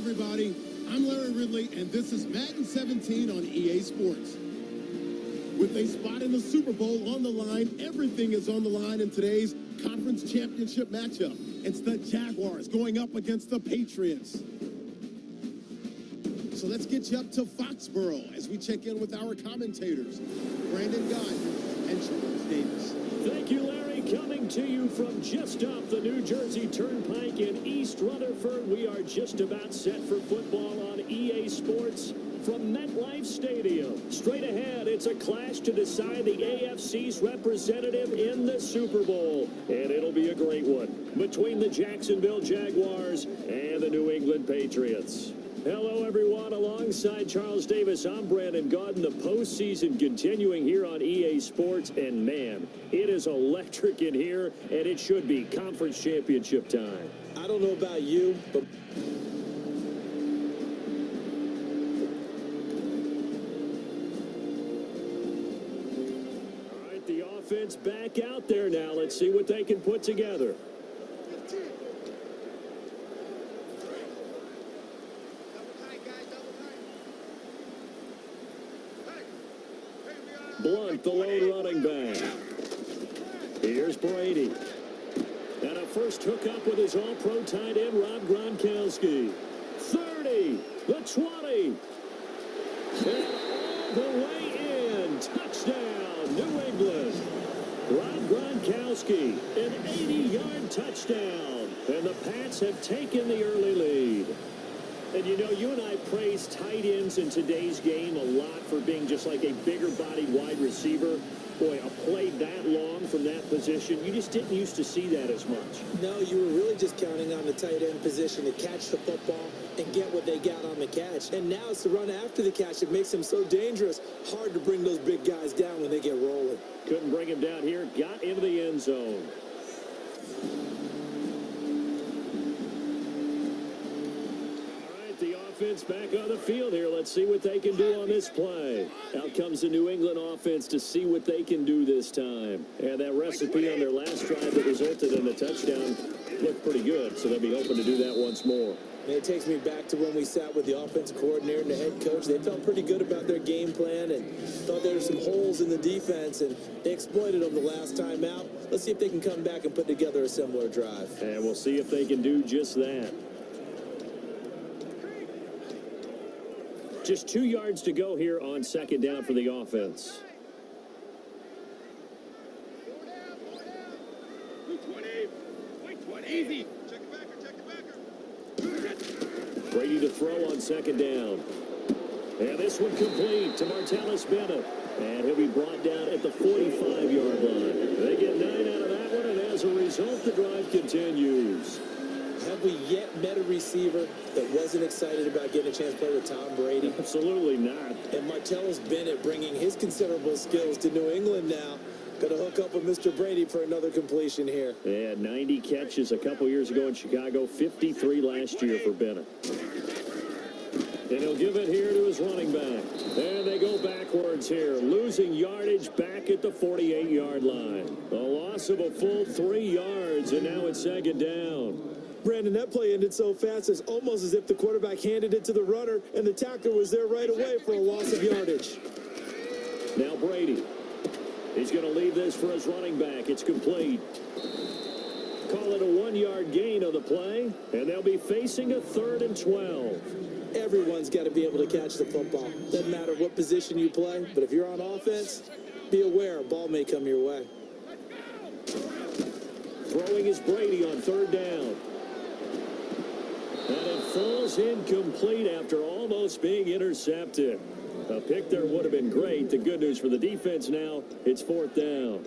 everybody. I'm Larry Ridley, and this is Madden 17 on EA Sports. With a spot in the Super Bowl on the line, everything is on the line in today's conference championship matchup. It's the Jaguars going up against the Patriots. So let's get you up to Foxborough as we check in with our commentators, Brandon Guy and Charles Davis. Thank you, Larry. Coming to you from just off the New Jersey Turnpike in East Rutherford, we are just about set for football on EA Sports from MetLife Stadium. Straight ahead, it's a clash to decide the AFC's representative in the Super Bowl, and it'll be a great one between the Jacksonville Jaguars and the New England Patriots. Hello, everyone. Alongside Charles Davis, I'm Brandon Gaudin. The postseason continuing here on EA Sports, and man, it is electric in here, and it should be conference championship time. I don't know about you, but all right, the offense back out there now. Let's see what they can put together. Blunt, the lone running back. Here's Brady. And a first hookup with his all-pro tight end, Rob Gronkowski. 30, the 20. And all the way in. Touchdown, New England. Rob Gronkowski, an 80-yard touchdown. And the Pats have taken the early lead. And, you know, you and I praise tight ends in today's game a lot for being just like a bigger-bodied wide receiver. Boy, a play that long from that position, you just didn't used to see that as much. no, you were really just counting on the tight end position to catch the football and get what they got on the catch. And now it's the run after the catch that makes them so dangerous. Hard to bring those big guys down when they get rolling. Couldn't bring him down here, got into the end zone. Offense back on the field here. Let's see what they can do on this play. Out comes the New England offense to see what they can do this time. And that recipe on their last drive that resulted in the touchdown looked pretty good, so they'll be hoping to do that once more. And it takes me back to when we sat with the offensive coordinator and the head coach. They felt pretty good about their game plan and thought there were some holes in the defense, and they exploited them the last time out. Let's see if they can come back and put together a similar drive. And we'll see if they can do just that. Just 2 yards to go here on second down for the offense. Easy. Brady to throw on second down. And this one complete to Martellus Bennett. And he'll be brought down at the 45-yard line. They get 9 out of that one, and as a result, the drive continues. Have we yet met a receiver that wasn't excited about getting a chance to play with Tom Brady? Absolutely not. And Martellus Bennett bringing his considerable skills to New England now. Going to hook up with Mr. Brady for another completion here. Yeah, 90 catches a couple years ago in Chicago, 53 last year for Bennett. And he'll give it here to his running back. And they go backwards here, losing yardage back at the 48-yard line. A loss of a full 3 yards, and now it's second down. Brandon, that play ended so fast, it's almost as if the quarterback handed it to the runner and the tackler was there right away for a loss of yardage. Now Brady. He's going to leave this for his running back. It's complete. Call it a 1-yard gain on the play, and they'll be facing a 3rd and 12. Everyone's got to be able to catch the football. Doesn't matter what position you play, but if you're on offense, be aware a ball may come your way. Throwing is Brady on 3rd down. And it falls incomplete after almost being intercepted. A pick there would have been great. The good news for the defense now, it's 4th down.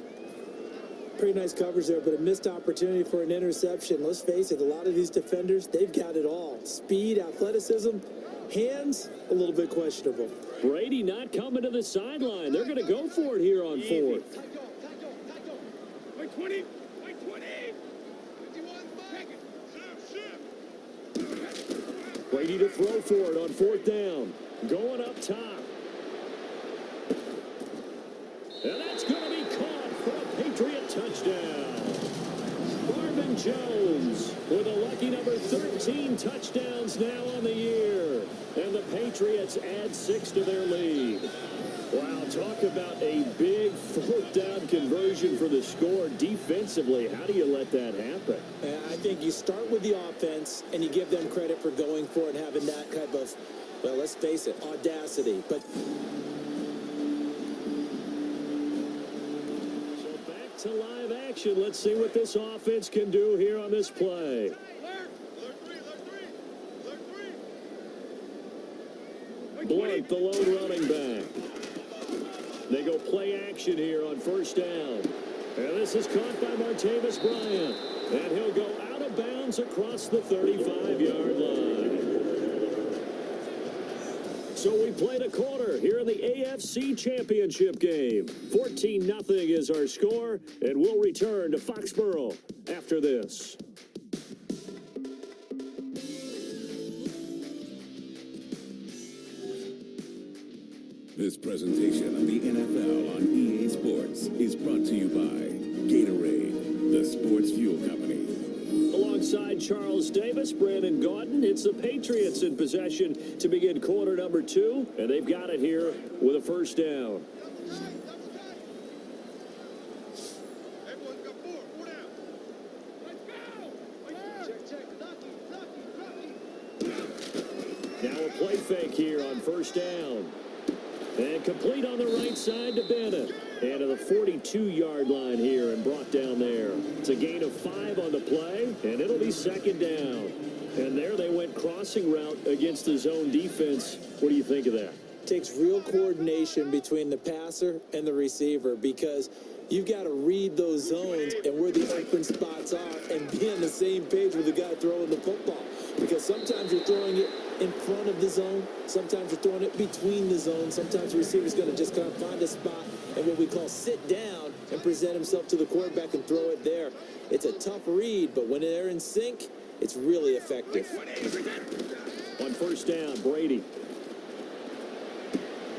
Pretty nice coverage there, but a missed opportunity for an interception. Let's face it, a lot of these defenders, they've got it all. Speed, athleticism, hands, a little bit questionable. Brady not coming to the sideline. They're going to go for it here on 4th. Wait, 20. Brady to throw for it on 4th down. Going up top. And that's going to be caught for a Patriot touchdown. Marvin Jones with a lucky number 13 14 touchdowns now on the year. And the Patriots add 6 to their lead. Wow, talk about a big fourth down conversion for the score defensively. How do you let that happen? I think you start with the offense, and you give them credit for going for it and having that kind of, well, let's face it, audacity. But so back to live action. Let's see what this offense can do here on this play. Blunt, the lone running back. They go play action here on first down. And this is caught by Martavis Bryant. And he'll go out of bounds across the 35-yard line. So we played a quarter here in the AFC Championship game. 14-0 is our score, and we'll return to Foxborough after this. This presentation of the NFL on EA Sports is brought to you by Gatorade, the sports fuel company. Alongside Charles Davis, Brandon Gaudin, it's the Patriots in possession to begin quarter number 2, and they've got it here with a first down. Now a play fake here on first down. And complete on the right side to Bennett. And to the 42-yard line here and brought down there. It's a gain of 5 on the play, and it'll be second down. And there they went crossing route against the zone defense. What do you think of that? takes real coordination between the passer and the receiver, because you've got to read those zones and where the open spots are and be on the same page with the guy throwing the football. Because sometimes you're throwing it in front of the zone, sometimes you're throwing it between the zones, sometimes the receiver's going to just kind of find a spot and what we call sit down and present himself to the quarterback and throw it there. It's a tough read, but when they're in sync, it's really effective. On first down, Brady.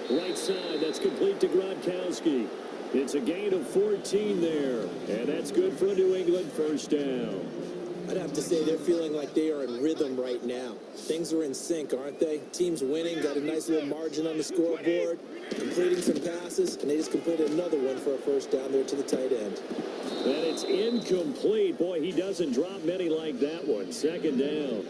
Right side, that's complete to Gronkowski. It's a gain of 14 there, and that's good for a New England first down. I'd have to say they're feeling like they are in rhythm right now. Things are in sync, aren't they? Team's winning, got a nice little margin on the scoreboard, completing some passes, and they just completed another one for a first down there to the tight end. And it's incomplete. Boy, he doesn't drop many like that one. Second down.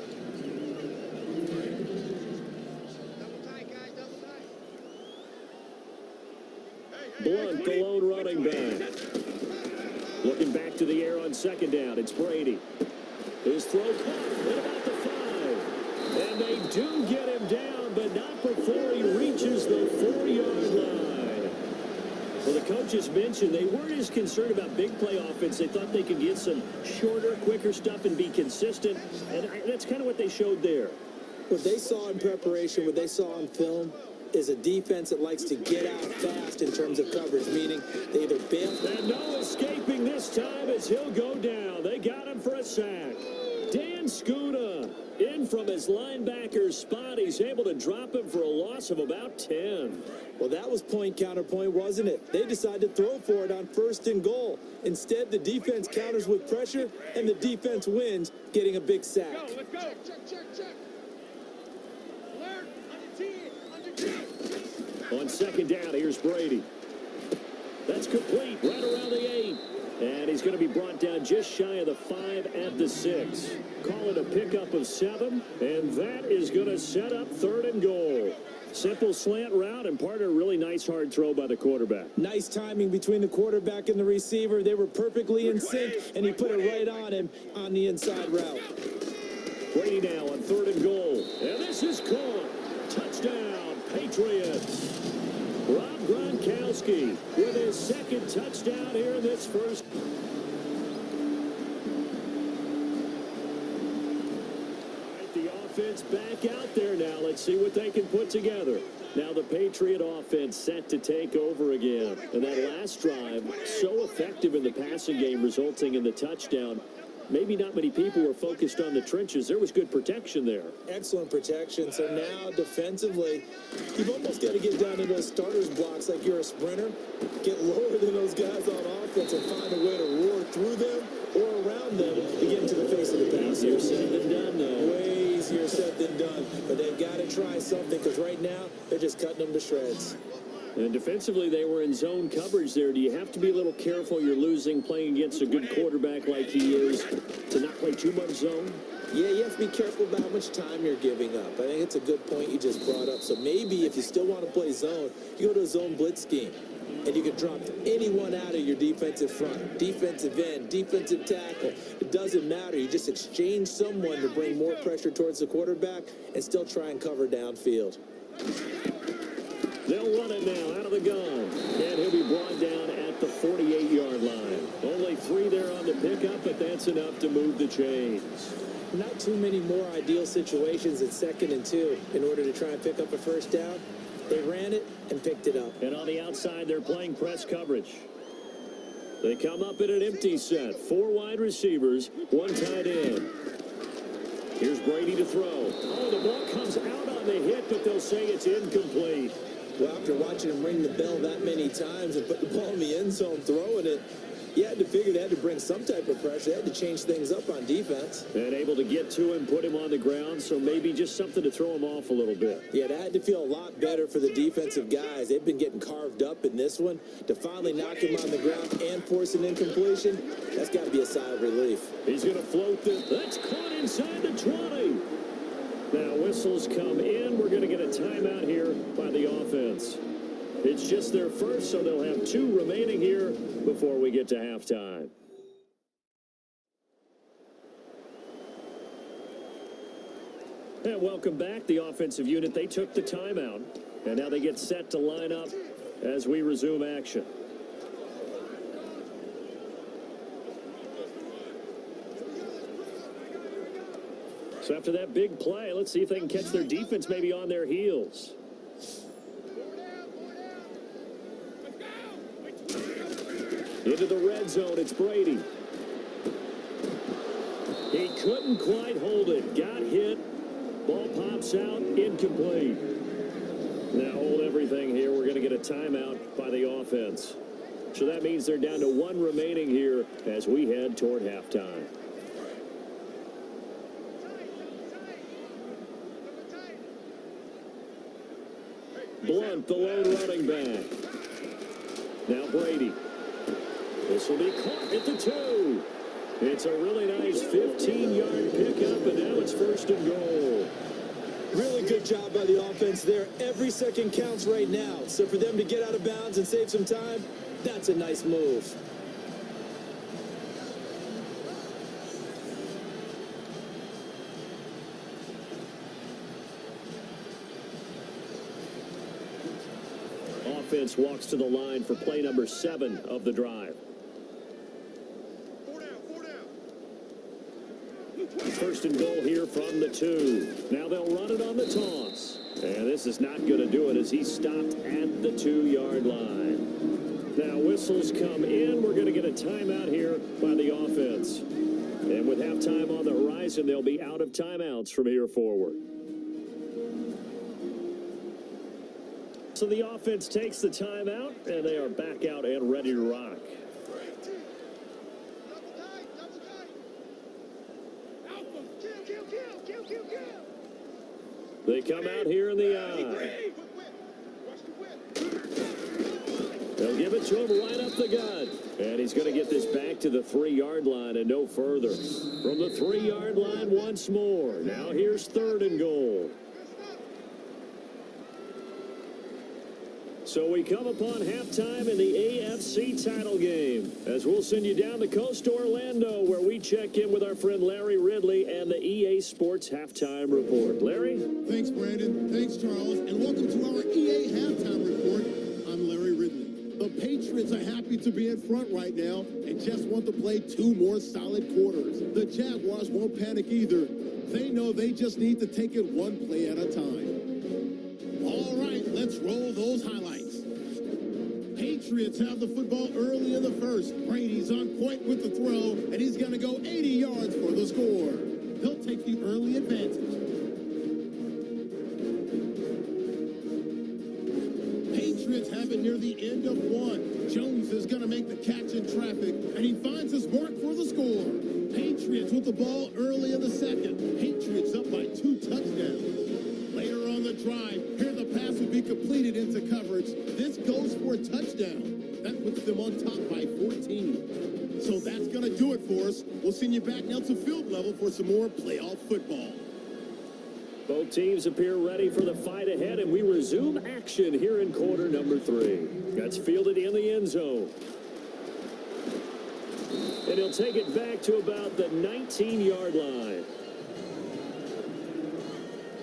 Blunt, the lone running back. Looking back to the air on second down. It's Brady. His throw caught at about the 5. And they do get him down, but not before he reaches the 4-yard line. Well, the coaches mentioned they weren't as concerned about big play offense. They thought they could get some shorter, quicker stuff and be consistent. And that's kind of what they showed there. What they saw in preparation, what they saw on film, is a defense that likes to get out fast in terms of coverage, meaning they either bail. And no escaping this time as he'll go down. They got him for a sack. Dan Skuda in from his linebacker's spot. He's able to drop him for a loss of about 10. Well, that was point counterpoint, wasn't it? They decided to throw for it on 1st and goal. Instead, the defense counters with pressure, and the defense wins, getting a big sack. Let's go. Check. Alert. On your team. On second down, here's Brady. That's complete right around the 8. And he's going to be brought down just shy of the 5 at the 6. Call it a pickup of 7, and that is going to set up 3rd and goal. Simple slant route and part of a really nice hard throw by the quarterback. Nice timing between the quarterback and the receiver. They were perfectly in sync, and he put it right on him on the inside route. Brady now on 3rd and goal. And this is caught. Touchdown, Patriots. Rob Gronkowski with his 2nd touchdown here in this first. All right, the offense back out there now. Let's see what they can put together. Now the Patriot offense set to take over again. And that last drive, so effective in the passing game, resulting in the touchdown. Maybe not many people were focused on the trenches. There was good protection there. Excellent protection. So now defensively, you've almost got to get down into those starters blocks like you're a sprinter. Get lower than those guys on offense and find a way to roar through them or around them to get into the face of the pass. Easier said than done, though. Way been done. But they've got to try something because right now they're just cutting them to shreds. And defensively, they were in zone coverage there. Do you have to be a little careful? You're losing, playing against a good quarterback like he is, to not play too much zone? Yeah, you have to be careful about how much time you're giving up. I think it's a good point you just brought up. So maybe if you still want to play zone, you go to a zone blitz scheme. And you can drop anyone out of your defensive front, defensive end, defensive tackle. It doesn't matter. You just exchange someone to bring more pressure towards the quarterback and still try and cover downfield. They'll run it now out of the gun. And he'll be brought down at the 48-yard line. Only 3 there on the pickup, but that's enough to move the chains. Not too many more ideal situations at 2nd and 2 in order to try and pick up a first down. They ran it and picked it up. And on the outside, they're playing press coverage. They come up in an empty set. 4 wide receivers, 1 tight end. Here's Brady to throw. Oh, the ball comes out on the hit, but they'll say it's incomplete. Well, after watching him ring the bell that many times and put the ball in the end zone throwing it, you had to figure they had to bring some type of pressure. They had to change things up on defense. And able to get to him, put him on the ground, so maybe just something to throw him off a little bit. Yeah, that had to feel a lot better for the defensive guys. They've been getting carved up in this one. To finally knock him on the ground and force an incompletion, that's got to be a sigh of relief. He's going to float this. That's caught inside the 20. Now whistles come in. We're going to get a timeout here by the offense. It's just their first, so they'll have 2 remaining here before we get to halftime. And welcome back. The offensive unit, they took the timeout, and now they get set to line up as we resume action. So after that big play, let's see if they can catch their defense maybe on their heels. Into the red zone, it's Brady. He couldn't quite hold it. Got hit. Ball pops out, incomplete. Now hold everything here. We're going to get a timeout by the offense. So that means they're down to 1 remaining here as we head toward halftime. Blunt, the lone running back. Now Brady. This will be caught at the 2. It's a really nice 15-yard pickup, and now it's 1st and goal. Really good job by the offense there. Every second counts right now. So for them to get out of bounds and save some time, that's a nice move. Offense walks to the line for play number 7 of the drive. 4 down. 1st and goal here from the 2. Now they'll run it on the toss. And this is not going to do it as he's stopped at the 2-yard line. Now whistles come in. We're going to get a timeout here by the offense. And with halftime on the horizon, they'll be out of timeouts from here forward. So the offense takes the timeout, and they are back out and ready to rock. They come out here in the eye. They'll give it to him right up the gut. And he's going to get this back to the 3-yard line and no further. From the 3-yard line once more. Now here's 3rd and goal. So we come upon halftime in the AFC title game, as we'll send you down the coast to Orlando, where we check in with our friend Larry Ridley and the EA Sports Halftime Report. Larry? Thanks, Brandon. Thanks, Charles. And welcome to our EA Halftime Report. I'm Larry Ridley. The Patriots are happy to be in front right now and just want to play 2 more solid quarters. The Jaguars won't panic either. They know they just need to take it 1 play at a time. All right, let's roll those highlights. Patriots have the football early in the 1st. Brady's on point with the throw, and he's going to go 80 yards for the score. He'll take the early advantage. Patriots have it near the end of 1. Jones is going to make the catch in traffic, and he finds his mark for the score. Patriots with the ball early in the 2nd. Patriots up by 2 touchdowns. score a touchdown. That puts them on top by 14. So that's going to do it for us. We'll send you back now to field level for some more playoff football. Both teams appear ready for the fight ahead, and we resume action here in quarter number 3. That's fielded in the end zone. And he'll take it back to about the 19-yard line.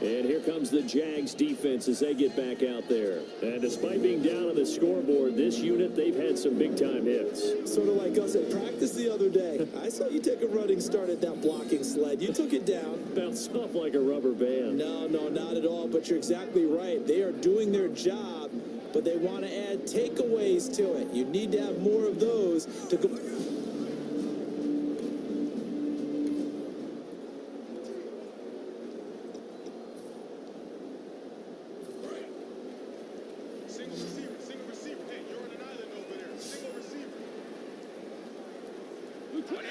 And here comes the Jags defense as they get back out there. And despite being down on the scoreboard, this unit, they've had some big-time hits. Sort of like us at practice the other day. I saw you take a running start at that blocking sled. You took it down. Bounced off like a rubber band. No, not at all. But you're exactly right. They are doing their job, but they want to add takeaways to it. You need to have more of those to go. Single receiver. Hey, you're on an island over there. Single receiver. 20.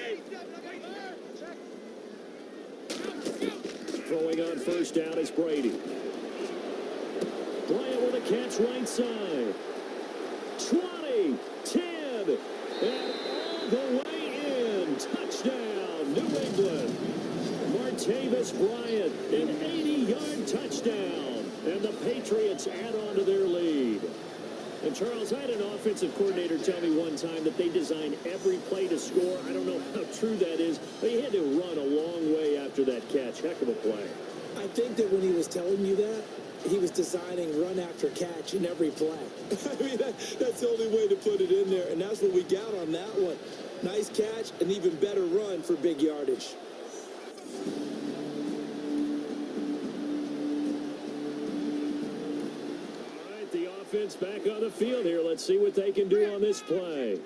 Throwing on first down is Brady. Bryant with a catch right side. 20, 10, and all the way in. Touchdown, New England. Martavis Bryant, an 80-yard touchdown. And the Patriots add on to their lead. And Charles, I had an offensive coordinator tell me one time that they design every play to score. I don't know how true that is, but he had to run a long way after that catch. Heck of a play. I think that when he was telling you that, he was designing run after catch in every play. I mean, that's the only way to put it in there, and that's what we got on that one. Nice catch, an even better run for big yardage. All right, the offense back on the field here. Let's see what they can do on this play.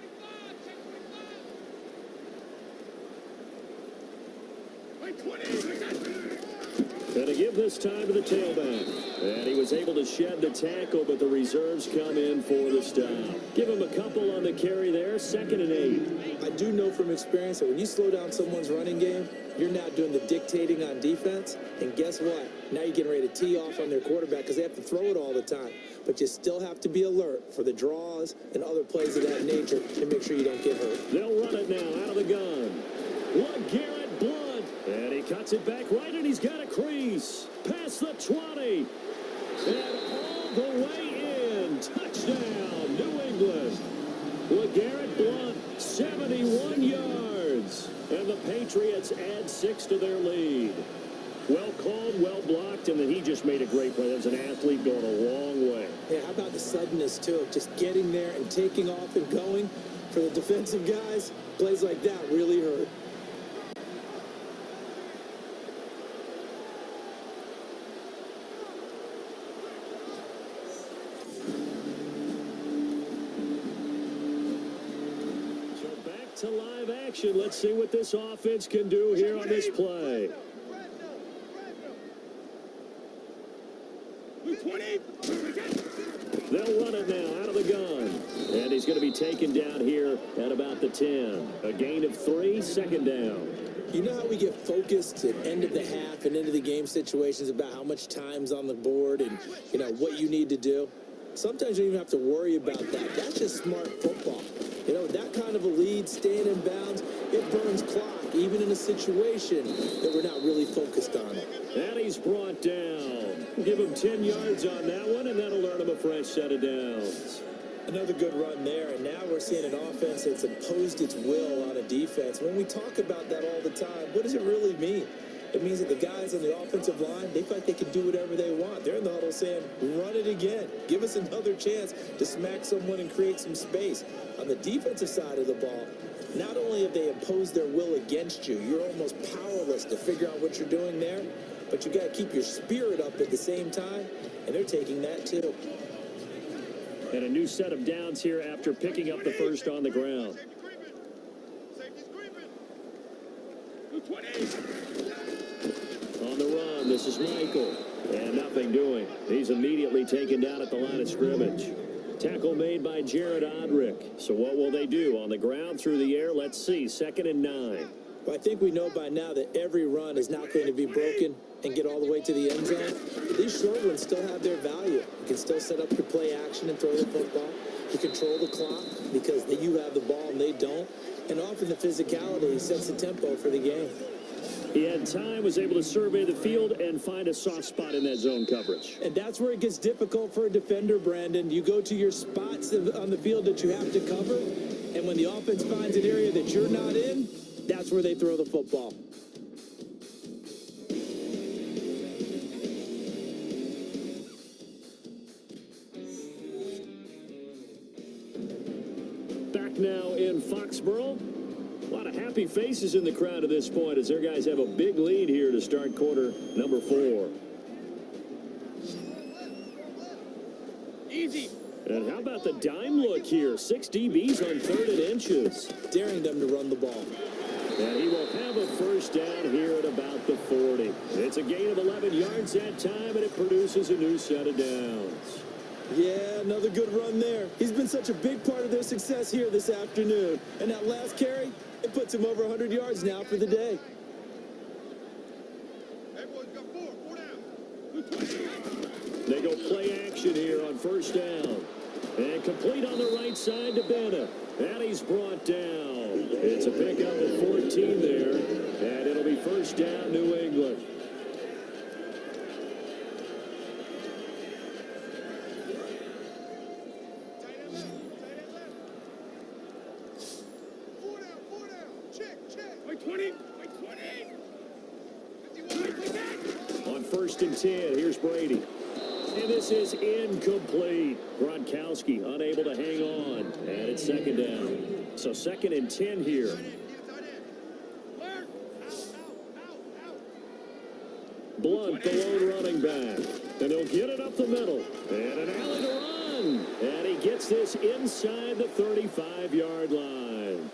Going to give this time to the tailback. And he was able to shed the tackle, but the reserves come in for the stop. Give him a couple on the carry there, 2nd and 8. I do know from experience that when you slow down someone's running game, you're now doing the dictating on defense. And guess what? Now you're getting ready to tee off on their quarterback because they have to throw it all the time. But you still have to be alert for the draws and other plays of that nature to make sure you don't get hurt. They'll run it now out of the gun. LeGarrette Blount. And he cuts it back right, and he's got a crease. Past the 20. And all the way in. Touchdown, New England. LeGarrette Blount, 71 yards. And the Patriots add 6 to their lead. Well called, well blocked, and then he just made a great play. As an athlete going a long way. Yeah, how about the suddenness, too, of just getting there and taking off and going? For the defensive guys, plays like that really hurt. To live action. Let's see what this offense can do here on this play. They'll run it now out of the gun. And he's going to be taken down here at about the 10. A gain of 3, 2nd down. You know how we get focused at end of the half and into the game situations about how much time's on the board and, you know, what you need to do? Sometimes you don't even have to worry about that. That's just smart football. You know, that kind of a lead, staying in bounds, it burns clock, even in a situation that we're not really focused on it. And he's brought down. Give him 10 yards on that one, and that'll earn him a fresh set of downs. Another good run there, and now we're seeing an offense that's imposed its will on a defense. When we talk about that all the time, what does it really mean? It means that the guys on the offensive line, they feel like they can do whatever they want. They're in the huddle saying, run it again. Give us another chance to smack someone and create some space. On the defensive side of the ball, not only have they imposed their will against you, you're almost powerless to figure out what you're doing there, but you got to keep your spirit up at the same time, and they're taking that too. And a new set of downs here after picking up the first on the ground. On the run, this is Michael. And nothing doing. He's immediately taken down at the line of scrimmage. Tackle made by Jared Odrick. So what will they do? On the ground, through the air? Let's see. 2nd and 9. Well, I think we know by now that every run is not going to be broken and get all the way to the end zone, these short ones still have their value. You can still set up your play action and throw the football. You control the clock because you have the ball and they don't. And often the physicality sets the tempo for the game. He had time, was able to survey the field and find a soft spot in that zone coverage. And that's where it gets difficult for a defender, Brandon. You go to your spots on the field that you have to cover, and when the offense finds an area that you're not in, that's where they throw the football. Back now in Foxborough. A lot of happy faces in the crowd at this point as their guys have a big lead here to start quarter number 4. Easy. And how about the dime look here? 6 DBs on 3rd and inches. Daring them to run the ball. And he will have a first down here at about the 40. It's a gain of 11 yards that time, and it produces a new set of downs. Yeah, another good run there. He's been such a big part of their success here this afternoon. And that last carry, it puts him over 100 yards now for the day. Everyone's got 4 down. They go play action here on first down. And complete on the right side to Bennett. And he's brought down. It's a pickup of 14 there. And it'll be first down, New England. Tight end left. 4 down. Check. By 20. By 20. 51. On first and 10, here's Brady. And this is incomplete. Gronkowski unable to hang on. And it's second down. So second and 10 here. Out. Blunt, the lone running back. And he'll get it up the middle. And an alley to run. And he gets this inside the 35-yard line.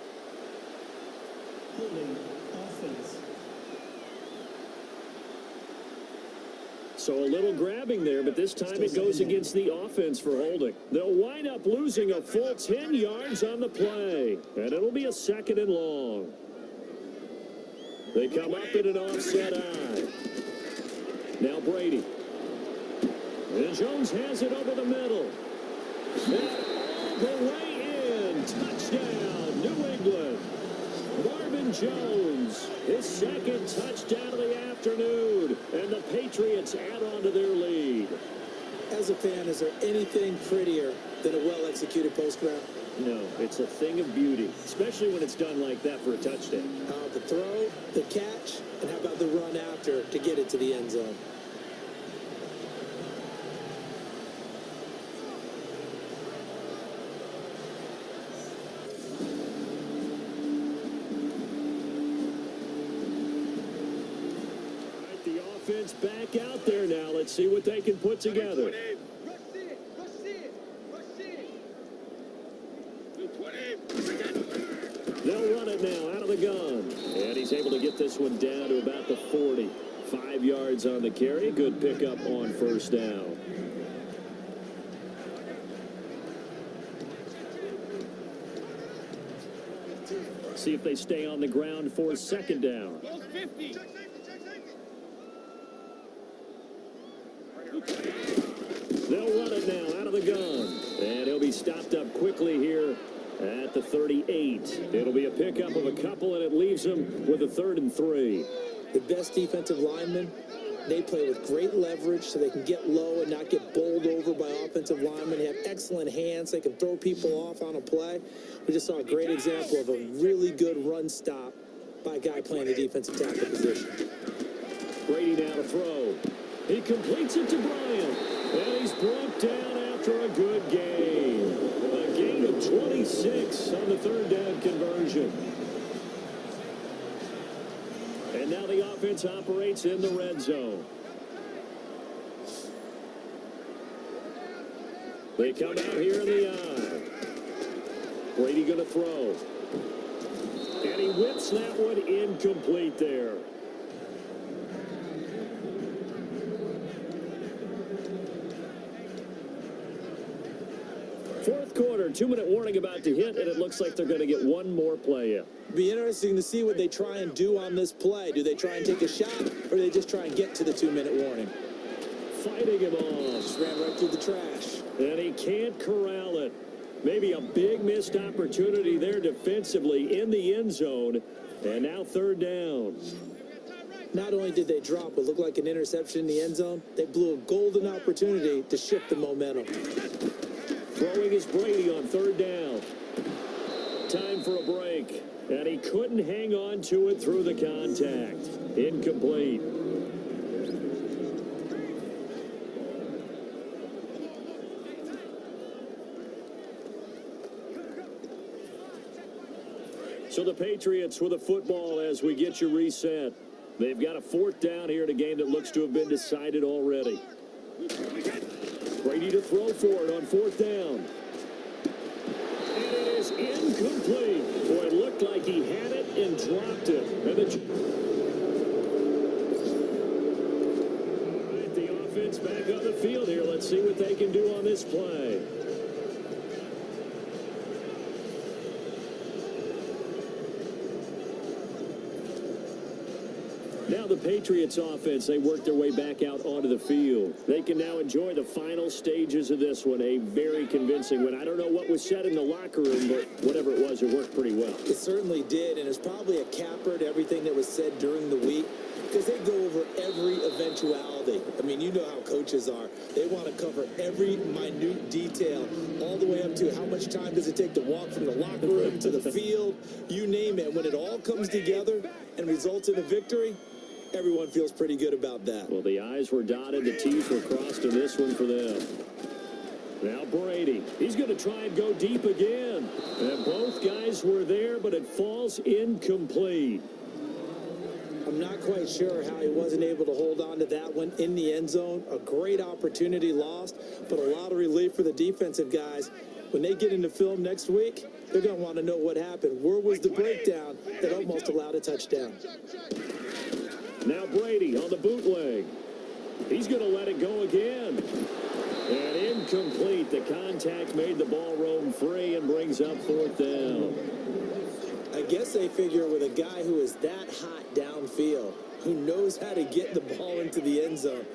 So a little grabbing there, but this time it goes against the offense for holding. They'll wind up losing a full 10 yards on the play. And it'll be a second and long. They come up in an offset eye. Now Brady. And Jones has it over the middle. And all the way in. Touchdown, New England. Marvin Jones, his second touchdown of the afternoon. And the Patriots add on to their lead. As a fan, is there anything prettier than a well-executed post route? No, it's a thing of beauty, especially when it's done like that for a touchdown. The throw, the catch, and how about the run after to get it to the end zone? The offense back out there now. Let's see what they can put together. They'll run it now out of the gun. And he's able to get this one down to about the 40. 5 yards on the carry. Good pickup on first down. See if they stay on the ground for second down. They'll run it now out of the gun. And he'll be stopped up quickly here at the 38. It'll be a pickup of a couple, and it leaves him with a 3rd and 3. The best defensive linemen, they play with great leverage so they can get low and not get bowled over by offensive linemen. They have excellent hands. They can throw people off on a play. We just saw a great example of a really good run stop by a guy playing the defensive tackle position. Brady now to throw. He completes it to Bryant. And he's brought down after a good game. A gain of 26 on the 3rd down conversion. And now the offense operates in the red zone. They come out here in the eye. Brady going to throw. And he whips that one incomplete there. Fourth quarter, 2-minute warning about to hit, and it looks like they're going to get one more play in. Be interesting to see what they try and do on this play. Do they try and take a shot, or do they just try and get to the 2-minute warning? Fighting him off. Just ran right through the trash. And he can't corral it. Maybe a big missed opportunity there defensively in the end zone. And now third down. Not only did they drop what looked like an interception in the end zone, they blew a golden opportunity to shift the momentum. Throwing is Brady on third down. Time for a break. And he couldn't hang on to it through the contact. Incomplete. So the Patriots with a football as we get you reset. They've got a fourth down here in a game that looks to have been decided already. Brady to throw for it on fourth down. And it is incomplete. Boy, it looked like he had it and dropped it. And the offense back on the field here. Let's see what they can do on this play. Now the Patriots offense, they work their way back out onto the field. They can now enjoy the final stages of this one. A very convincing win. I don't know what was said in the locker room, but whatever it was, it worked pretty well. It certainly did, and it's probably a capper to everything that was said during the week, because they go over every eventuality. I mean, you know how coaches are. They want to cover every minute detail, all the way up to how much time does it take to walk from the locker room to the field, you name it. When it all comes together and results in a victory, everyone feels pretty good about that. Well, the I's were dotted, the T's were crossed in this one for them. Now Brady, he's going to try and go deep again. And both guys were there, but it falls incomplete. I'm not quite sure how he wasn't able to hold on to that one in the end zone. A great opportunity lost, but a lot of relief for the defensive guys. When they get into film next week, they're going to want to know what happened. Where was the breakdown that almost allowed a touchdown? Now Brady on the bootleg. He's going to let it go again. And incomplete. The contact made the ball roam free and brings up fourth down. I guess they figure with a guy who is that hot downfield, who knows how to get the ball into the end zone,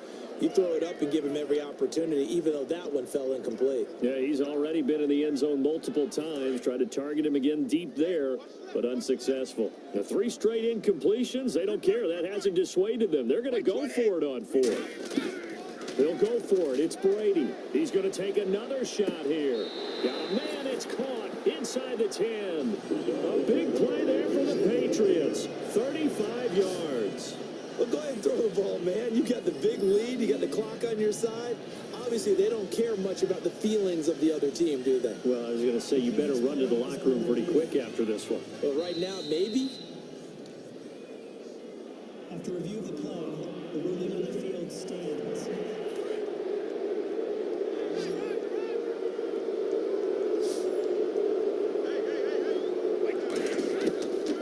you throw it up and give him every opportunity, even though that one fell incomplete. Yeah, he's already been in the end zone multiple times. Tried to target him again deep there, but unsuccessful. The 3 straight incompletions, they don't care. That hasn't dissuaded them. They're going to go for it on fourth. They'll go for it. It's Brady. He's going to take another shot here. Got a man. It's caught inside the 10. A big play there for the Patriots. 35 yards. Well, go ahead and throw the ball, man. You got the big lead. You got the clock on your side. Obviously, they don't care much about the feelings of the other team, do they? Well, I was going to say, you better run to the locker room pretty quick after this one. Well, right now, maybe. After review of the play, the ruling on the field stands.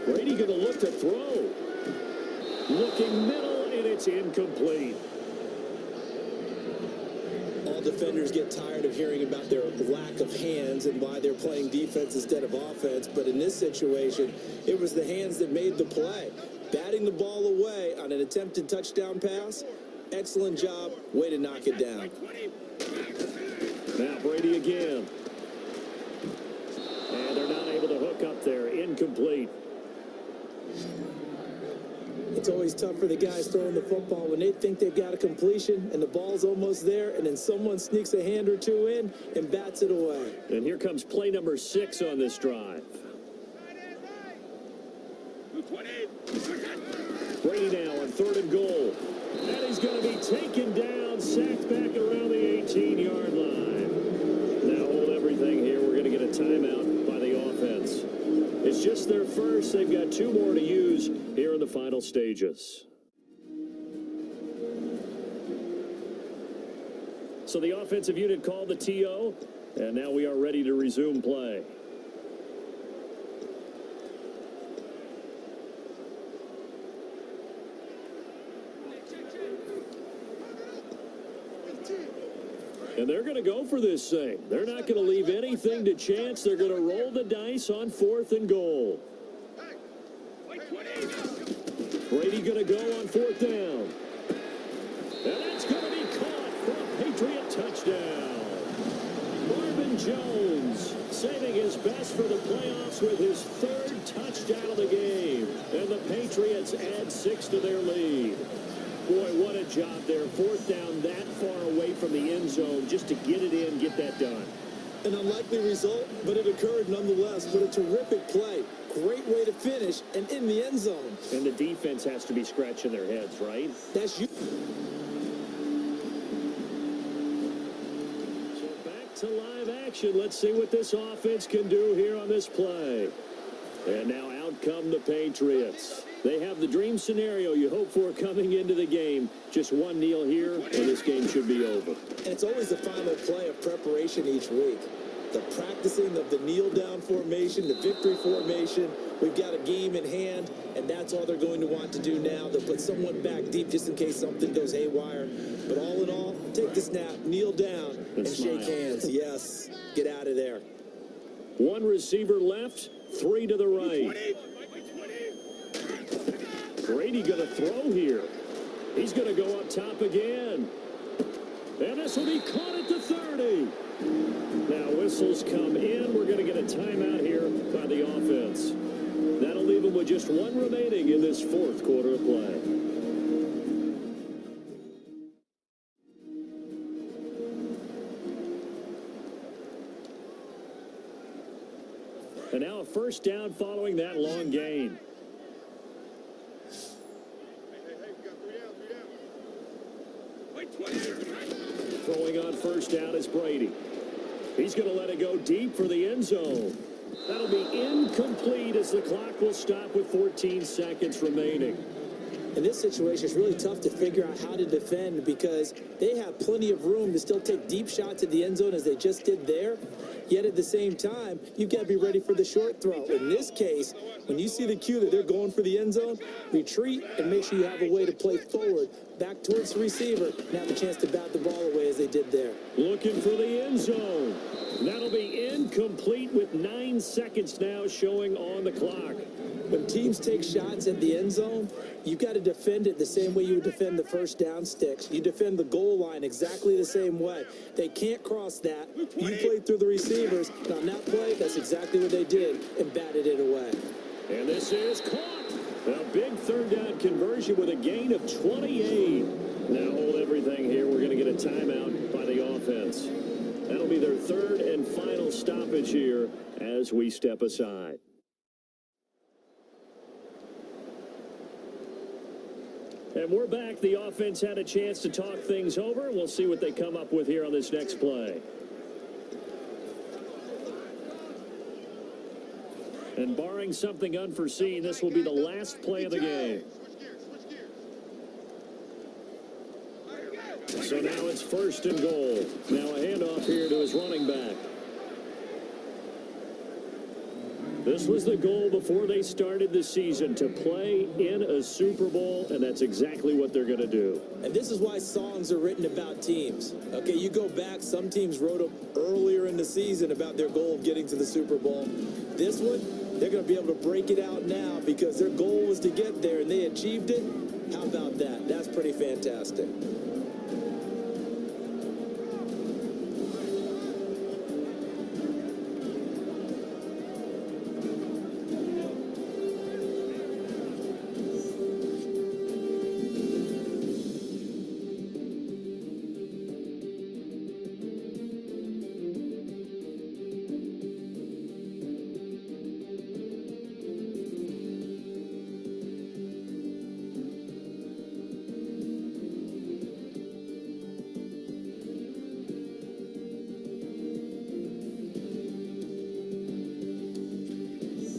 Brady going to look to throw. Looking middle, and it's incomplete. All defenders get tired of hearing about their lack of hands and why they're playing defense instead of offense. But in this situation, it was the hands that made the play. Batting the ball away on an attempted touchdown pass. Excellent job. Way to knock it down. Now Brady again. And they're not able to hook up there. Incomplete. It's always tough for the guys throwing the football when they think they've got a completion and the ball's almost there, and then someone sneaks a hand or two in and bats it away. And here comes play number 6 on this drive. Brady now on 3rd and goal. And he's going to be taken down, sacked back around the 18-yard line. Now hold everything here. We're going to get a timeout by the offense. It's just their first. They've got 2 more to use here in the final stages. So the offensive unit called the TO, and now we are ready to resume play. And they're going to go for this thing. They're not going to leave anything to chance. They're going to roll the dice on 4th and goal. Brady going to go on 4th down. And that's going to be caught for a Patriot touchdown. Marvin Jones saving his best for the playoffs with his 3rd touchdown of the game. And the Patriots add 6 to their lead. Boy, what a job there. 4th down that far away from the end zone just to get it in, get that done. An unlikely result, but it occurred nonetheless. But a terrific play. Great way to finish and in the end zone. And the defense has to be scratching their heads, right? That's you. So back to live action. Let's see what this offense can do here on this play. And now out come the Patriots. They have the dream scenario you hope for coming into the game. Just one kneel here, and this game should be over. And it's always the final play of preparation each week. The practicing of the kneel-down formation, the victory formation. We've got a game in hand, and that's all they're going to want to do now. They'll put someone back deep just in case something goes haywire. But all in all, take the snap, kneel down, and shake hands. Yes, get out of there. One receiver left, 3 to the right. Brady going to throw here. He's going to go up top again. And this will be caught at the 30. Now whistles come in. We're going to get a timeout here by the offense. That'll leave them with just 1 remaining in this 4th quarter of play. And now a 1st down following that long gain. Throwing on 1st down is Brady. He's going to let it go deep for the end zone. That'll be incomplete as the clock will stop with 14 seconds remaining. In this situation, it's really tough to figure out how to defend because they have plenty of room to still take deep shots at the end zone as they just did there. Yet at the same time, you've got to be ready for the short throw. In this case, when you see the cue that they're going for the end zone, retreat and make sure you have a way to play forward, back towards the receiver, and have a chance to bat the ball away as they did there. Looking for the end zone. That'll be incomplete with 9 seconds now showing on the clock. When teams take shots at the end zone, you've got to defend it the same way you would defend the 1st down sticks. You defend the goal line exactly the same way. They can't cross that. You play through the receivers. And on that play, that's exactly what they did and batted it away. And this is caught. A big 3rd down conversion with a gain of 28. Now hold everything here. We're going to get a timeout by the offense. That'll be their 3rd and final stoppage here as we step aside. And we're back. The offense had a chance to talk things over. We'll see what they come up with here on this next play. And barring something unforeseen, this will be the last play of the game. So now it's 1st and goal. Now a handoff here to his running back. This was the goal before they started the season, to play in a Super Bowl, and that's exactly what they're going to do. And this is why songs are written about teams. Okay, you go back, some teams wrote them earlier in the season about their goal of getting to the Super Bowl. This one, they're going to be able to break it out now because their goal was to get there, and they achieved it. How about that? That's pretty fantastic.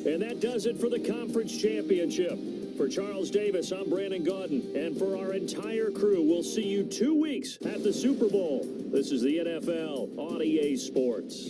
And that does it for the conference championship. For Charles Davis, I'm Brandon Gaudin. And for our entire crew, we'll see you 2 weeks at the Super Bowl. This is the NFL on EA Sports.